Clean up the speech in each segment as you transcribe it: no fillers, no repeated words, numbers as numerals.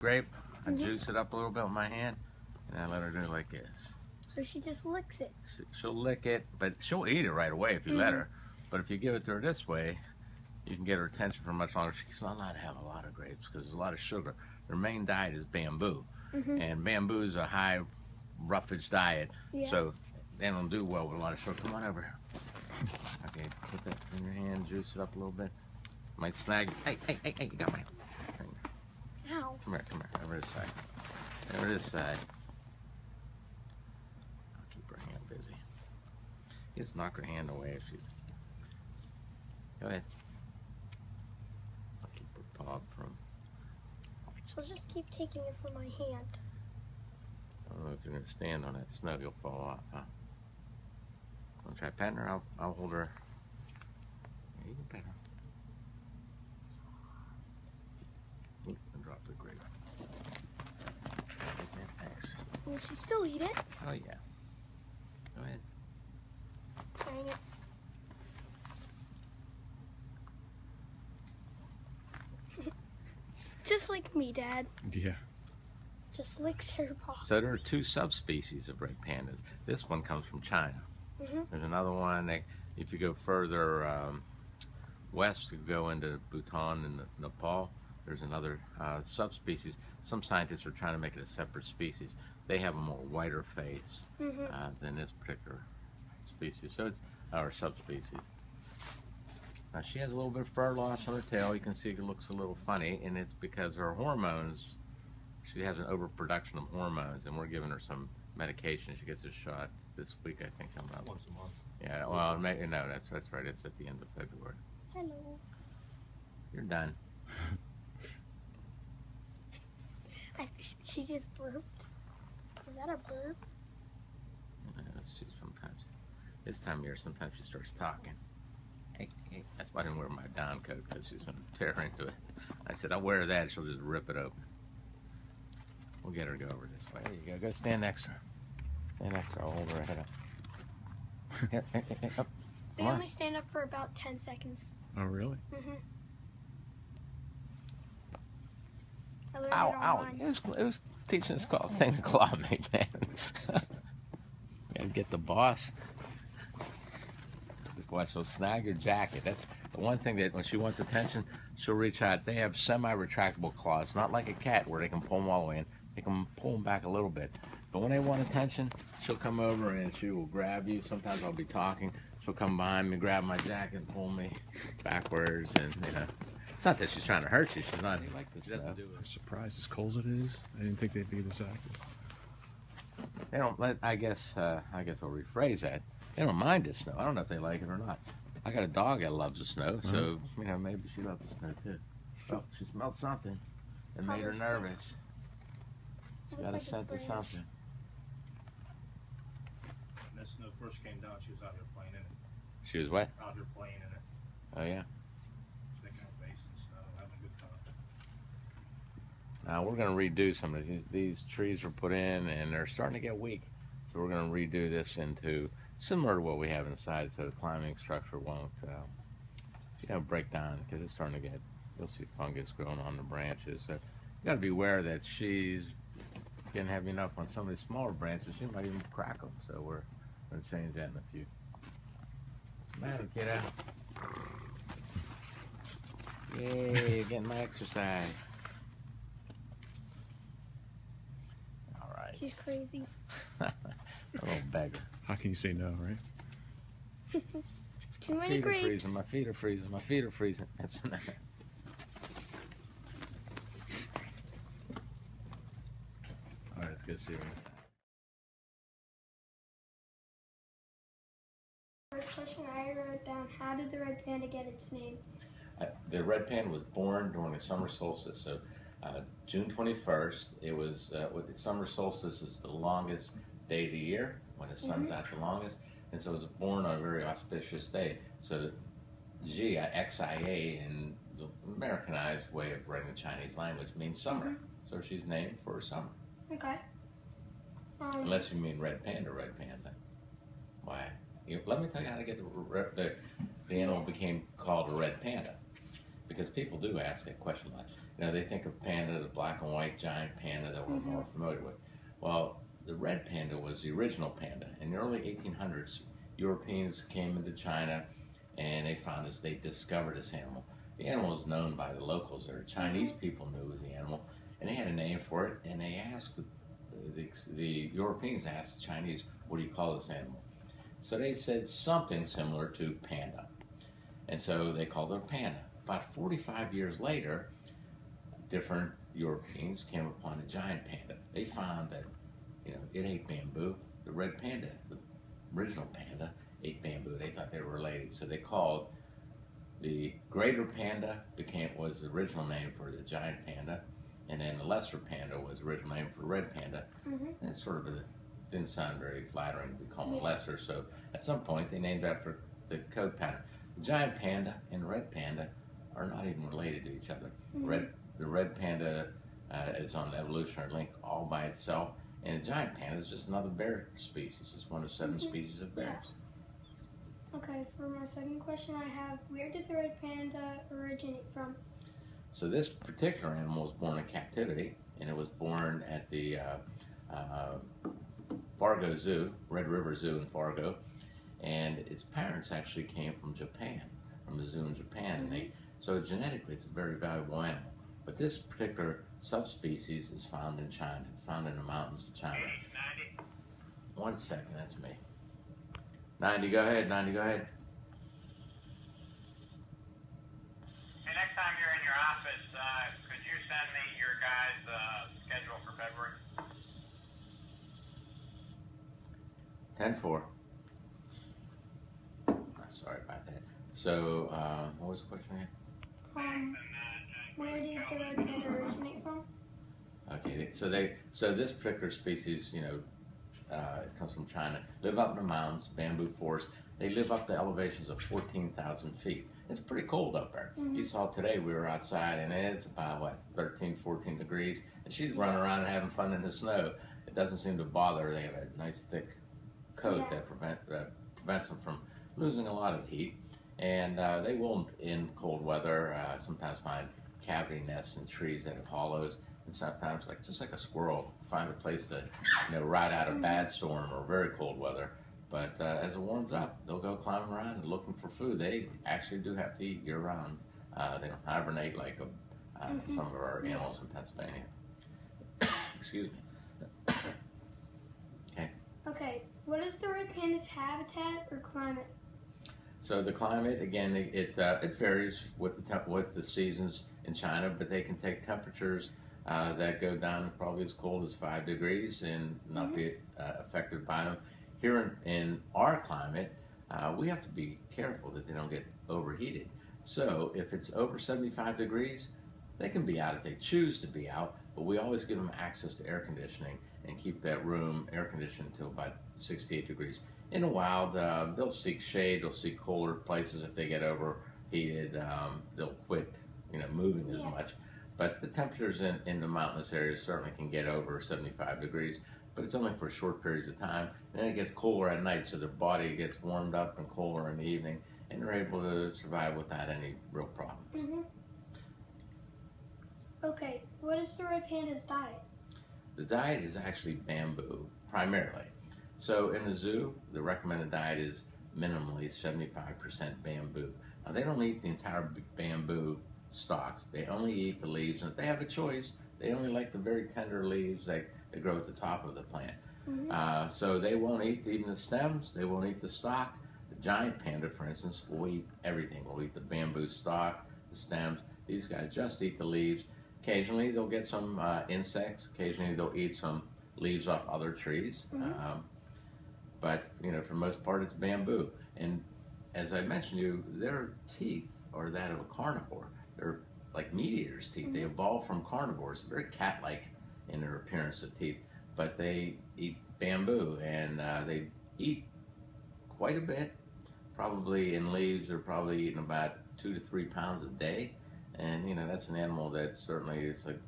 grape, I juice it up a little bit with my hand, and I let her do it like this. So she just licks it. She'll lick it, but she'll eat it right away if you let her. But if you give it to her this way, you can get her attention for much longer. She's not allowed to have a lot of grapes because there's a lot of sugar. Their main diet is bamboo, and bamboo is a high roughage diet, so they don't do well with a lot of sugar. Come on over here. Okay, put that in your hand, juice it up a little bit. Might snag. Hey, you got my finger. Ow. Come here. Over this side. Over this side. I'll keep her hand busy. Just knock her hand away if she's. Go ahead. I'll keep her paw from. So I'll just keep taking it from my hand. I don't know if you're going to stand on that snow, you'll fall off, huh? Want to try petting her? I'll hold her. Yeah, you can pet her. Oop, and drop the grape. Thanks. Will she still eat it? Oh, yeah. Go ahead. Dang it. Just like me, Dad. Yeah. Just licks her paw. So there are two subspecies of red pandas. This one comes from China. There's another one that, if you go further west, you go into Bhutan and Nepal, there's another subspecies. Some scientists are trying to make it a separate species. They have a more whiter face than this particular species, so it's our subspecies. Now she has a little bit of fur loss on her tail. You can see it looks a little funny, and it's because her hormones, she has an overproduction of hormones, and we're giving her some medication. She gets a shot this week, I think, coming up. Once a month. Yeah, well, maybe, no, that's right. It's at the end of February. Hello. You're done. She just burped. Is that a burp? She sometimes, this time of year, sometimes she starts talking. Hey, that's why I didn't wear my down coat, because she's going to tear into it. I said, I'll wear that, she'll just rip it open. We'll get her to go over this way. There you go. Go stand next to her. Stand next to her. I'll hold her head up. Here, up. They only stand up for about 10 seconds. Oh, really? I learned Ow. it online. It was teaching us thing to claw me, man. Gotta get the boss. Just watch, she'll snag your jacket. That's the one thing that when she wants attention, she'll reach out. They have semi-retractable claws, not like a cat where they can pull them all the way in. They can pull them back a little bit. But when they want attention, she'll come over and she will grab you. Sometimes I'll be talking. She'll come behind me, grab my jacket, and pull me backwards. And, you know, it's not that she's trying to hurt you. She's not like this. I'm surprised as cold as it is. I didn't think they'd be this active. They don't let, I guess I'll rephrase that. They don't mind the snow. I don't know if they like it or not. I got a dog that loves the snow, so, you know, maybe she loves the snow too. Oh, she smelled something that made her nervous. She got a scent of something. When that snow first came down, she was out here playing in it. She was what? Out here playing in it. Oh, yeah. Sticking her face in snow, having a good time. Now, we're going to redo some of these trees were put in, and they're starting to get weak. So we're going to redo this into similar to what we have inside, so the climbing structure won't, break down, because it's starting to get, you'll see fungus growing on the branches. So you got to be aware that she's getting heavy enough on some of these smaller branches, she might even crack them. So we're going to change that in a few. What's the matter, kiddo? Yay, you're getting my exercise. All right. She's crazy. A little beggar. How can you say no, right? Too many grapes. Freezing. My feet are freezing. My feet are freezing. That's all right, let's go see her inside. First question I wrote down, how did the red panda get its name? The red panda was born during the summer solstice, so June 21st. It was with the summer solstice is the longest day of the year when the sun's out the longest, and so it was born on a very auspicious day. So Xia in the Americanized way of writing the Chinese language means summer. So she's named for summer. Okay. Unless you mean red panda. Why? Let me tell you how to get the animal became called a red panda. because people do ask a question like, they think of panda, the black and white giant panda that we're more familiar with. Well, the red panda was the original panda. In the early 1800s, Europeans came into China and they discovered this animal. The animal was known by the locals there. The Chinese people knew the animal, and they had a name for it, and they asked, the Europeans asked the Chinese, what do you call this animal? So they said something similar to panda. And so they called it a panda. About 45 years later, different Europeans came upon a giant panda. They found that, it ate bamboo. The red panda, the original panda, ate bamboo. They thought they were related. So they called the greater panda was the original name for the giant panda, and then the lesser panda was the original name for the red panda. And it's sort of didn't sound very flattering to be called lesser. So at some point they named after the coat pattern. The giant panda and the red panda are not even related to each other. The red panda is on the evolutionary link all by itself, and the giant panda is just another bear species. It's one of 7 species of bears. Okay, for my second question I have, where did the red panda originate from? So this particular animal was born in captivity, and it was born at the Fargo Zoo, Red River Zoo in Fargo, and its parents actually came from Japan, from the zoo in Japan, and so genetically it's a very valuable animal. But this particular subspecies is found in China. It's found in the mountains of China. 1 second, that's me. 90, go ahead, 90, go ahead. Hey, next time you're in your office, could you send me your guys' schedule for February? 10-4. Sorry about that. So, what was the question again? Where did the red panda originate from? Okay, so this particular species, it comes from China. Live up in the mountains, bamboo forests. They live up to elevations of 14,000 feet. It's pretty cold up there. You saw today we were outside, and it's about 13, 14 degrees, and she's running around and having fun in the snow. It doesn't seem to bother her. They have a nice thick coat that prevents them from losing a lot of heat, and they will, in cold weather, sometimes find cavity nests in trees that have hollows, and sometimes, just like a squirrel, find a place to ride out a bad storm or very cold weather. But as it warms up, they'll go climbing around and looking for food. They actually do have to eat year-round. They don't hibernate like some of our animals in Pennsylvania. Excuse me. Okay, what is the red panda's habitat or climate? So the climate, again, it varies with the seasons in China, but they can take temperatures that go down probably as cold as 5 degrees and not be affected by them. Here in our climate, we have to be careful that they don't get overheated. So if it's over 75 degrees, they can be out if they choose to be out, but we always give them access to air conditioning and keep that room air conditioned until about 68 degrees. In the wild, they'll seek shade, they'll seek colder places. If they get overheated, they'll quit moving as much. But the temperatures in the mountainous areas certainly can get over 75 degrees, but it's only for short periods of time. And then it gets cooler at night, so their body gets warmed up and cooler in the evening, and they're able to survive without any real problem. Okay, what is the red panda's diet? The diet is actually bamboo, primarily. So in the zoo, the recommended diet is minimally 75% bamboo. Now they don't eat the entire bamboo stalks. They only eat the leaves, and if they have a choice, they only like the very tender leaves that grow at the top of the plant. So they won't eat even the stems, they won't eat the stalk. The giant panda, for instance, will eat everything. Will eat the bamboo stalk, the stems. These guys just eat the leaves. Occasionally they'll get some insects. Occasionally they'll eat some leaves off other trees. But for the most part, it's bamboo. And as I mentioned to you, their teeth are that of a carnivore. They're like meat eaters' teeth. They evolved from carnivores, very cat-like in their appearance of teeth. But they eat bamboo, and they eat quite a bit. Probably in leaves, they're probably eating about 2 to 3 pounds a day. And that's an animal that certainly is like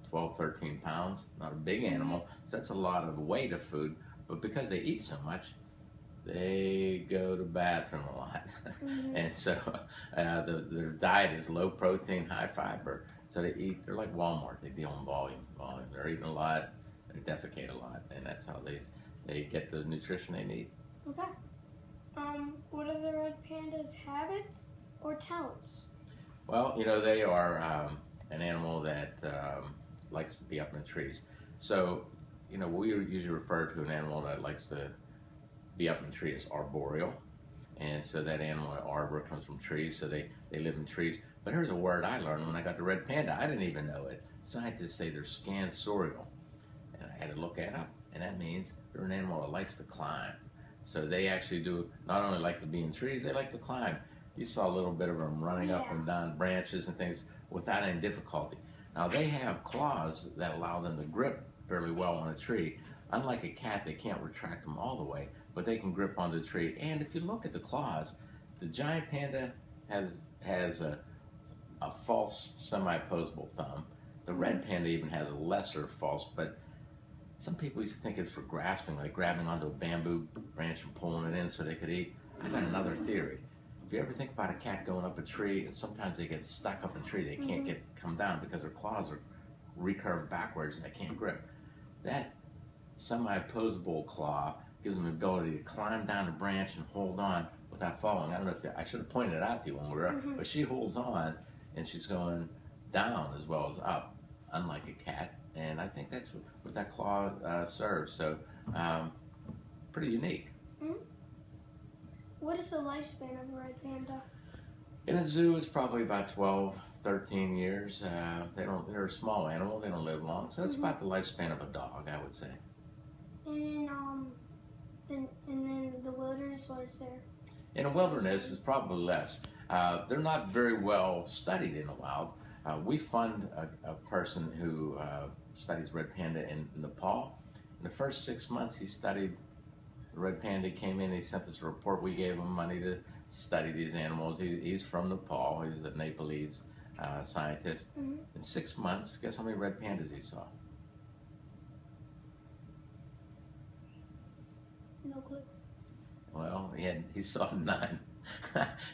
12, 13 pounds. Not a big animal, so that's a lot of weight of food. But because they eat so much, they go to the bathroom a lot. Mhm. And so their diet is low protein, high fiber. So they're like Walmart. They deal in volume. They're eating a lot, they defecate a lot, and that's how they get the nutrition they need. Okay. What are the red pandas' habits or talents? Well, they are an animal that likes to be up in the trees. So, we usually refer to an animal that likes to be up in the trees as arboreal. And so that animal, arbor, comes from trees, so they live in trees. But here's a word I learned when I got the red panda. I didn't even know it. Scientists say they're scansorial. And I had to look that up. And that means they're an animal that likes to climb. So they actually do not only like to be in trees, they like to climb. You saw a little bit of them running up and down branches and things without any difficulty. Now they have claws that allow them to grip fairly well on a tree. Unlike a cat, they can't retract them all the way, but they can grip onto the tree. And if you look at the claws, the giant panda has a false semi-opposable thumb. The red panda even has a lesser false, but some people used to think it's for grasping, like grabbing onto a bamboo branch and pulling it in so they could eat. I got another theory. If you ever think about a cat going up a tree, and sometimes they get stuck up in a tree, they can't come down because their claws are recurved backwards and they can't grip. That semi-opposable claw gives them the ability to climb down a branch and hold on without falling. I don't know if I should have pointed it out to you when we were up, but she holds on and she's going down as well as up, unlike a cat. And I think that's what that claw serves. So, pretty unique. Mm-hmm. What is the lifespan of a red panda? In a zoo, it's probably about 12, 13 years. They're a small animal. They don't live long. So it's about the lifespan of a dog, I would say. And then the wilderness, what is there? In a wilderness, it's probably less. They're not very well studied in the wild. We fund a person who studies red panda in Nepal. In the first 6 months he studied the red panda, came in, he sent us a report. We gave him money to study these animals. He's from Nepal. He's a Nepalese scientist. In 6 months, guess how many red pandas he saw? No clue. Well, he saw none.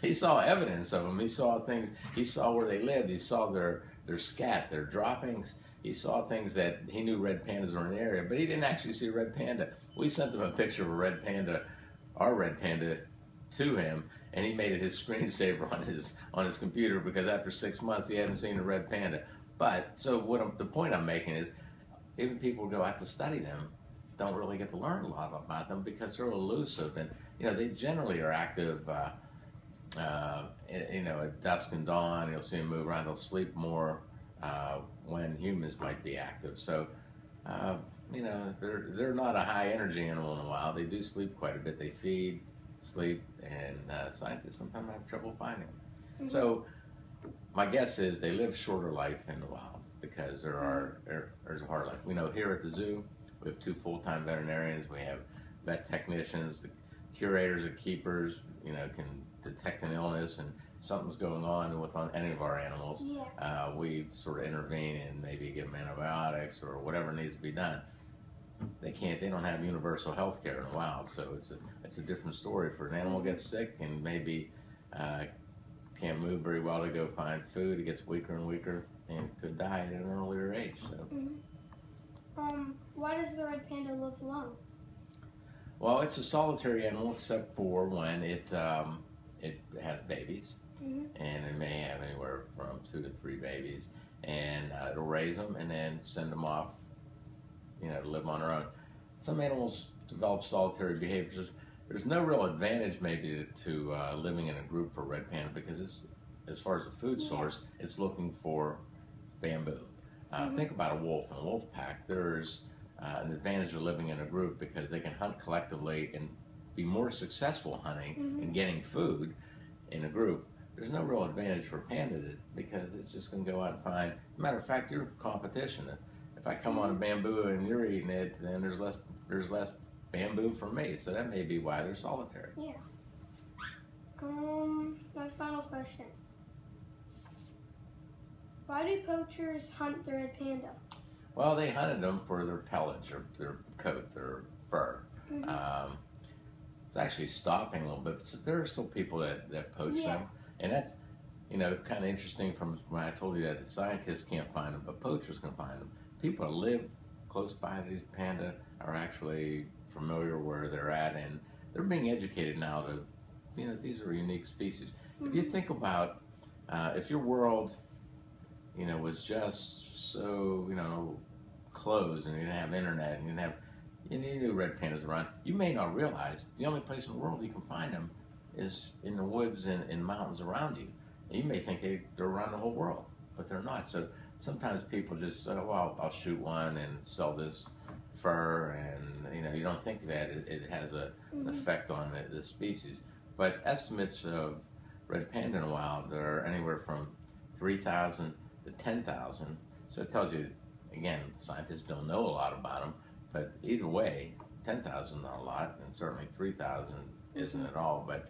He saw evidence of them. He saw things. He saw where they lived. He saw their scat, their droppings. He saw things that he knew red pandas were in the area, but he didn't actually see a red panda. We sent him a picture of a red panda, our red panda, to him, and he made it his screensaver on his computer because after 6 months he hadn't seen a red panda. But so the point I'm making is, even people who go out to study them don't really get to learn a lot about them because they're elusive, and they generally are active. At dusk and dawn, you'll see them move around. They'll sleep more when humans might be active. So, they're not a high energy animal in the wild. They do sleep quite a bit. They feed, sleep, and scientists sometimes have trouble finding them. So, my guess is they live shorter life in the wild because there's a hard life. We know here at the zoo, we have 2 full-time veterinarians. We have vet technicians, the curators and keepers, can detect an illness and something's going on with any of our animals. We sort of intervene and maybe give them antibiotics or whatever needs to be done. They don't have universal health care in the wild, so it's a different story. For an animal gets sick and maybe can't move very well to go find food, it gets weaker and weaker and could die at an earlier age. So. Why does the red panda live alone? Well, it's a solitary animal except for when it has babies, and it may have anywhere from 2 to 3 babies, and it'll raise them and then send them off, to live on their own. Some animals develop solitary behaviors. There's no real advantage maybe to living in a group for red panda because as far as a food source, it's looking for bamboo. Think about a wolf. In a wolf pack, there's an advantage of living in a group because they can hunt collectively and be more successful hunting and getting food in a group. There's no real advantage for panda because it's just going to go out and find. As a matter of fact, you're competition. If I come on a bamboo and you're eating it, then there's less bamboo for me. So that may be why they're solitary. Yeah. My final question. Why do poachers hunt the red panda? Well, they hunted them for their pelage, or their coat, their fur. It's actually stopping a little bit. But there are still people that poach Yeah. them, and that's, you know, kind of interesting from when I told you that the scientists can't find them, but poachers can find them. People that live close by these panda are actually familiar where they're at, and they're being educated now to, you know, these are unique species. If you think about, if your world, you know, was just so, you know, closed and you didn't have internet and you didn't have, and you knew red pandas around, you may not realize the only place in the world you can find them is in the woods and in mountains around you. And you may think they're around the whole world, but they're not. So sometimes people just say, well, I'll shoot one and sell this fur, and you know, you don't think that it has an effect on the species. But estimates of red panda in the wild are anywhere from 3,000 to 10,000. So it tells you, again, scientists don't know a lot about them, but either way, 10,000 is not a lot, and certainly 3,000 isn't at all. But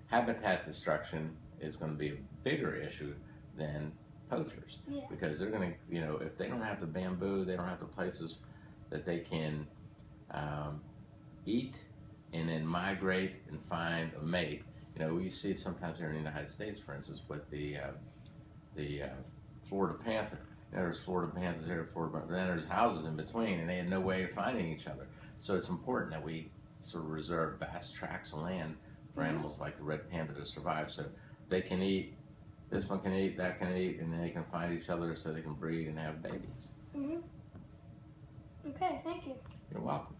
habitat destruction is going to be a bigger issue than poachers, because they're going to, you know, if they don't have the bamboo, they don't have the places that they can eat and then migrate and find a mate. You know, we see it sometimes here in the United States, for instance, with the Florida panther. You know, there's Florida panthers here, but then there's houses in between, and they had no way of finding each other. So it's important that we sort of reserve vast tracts of land for animals like the red panda to survive, so they can eat, this one can eat, that can eat, and then they can find each other so they can breed and have babies. Okay, thank you. You're welcome.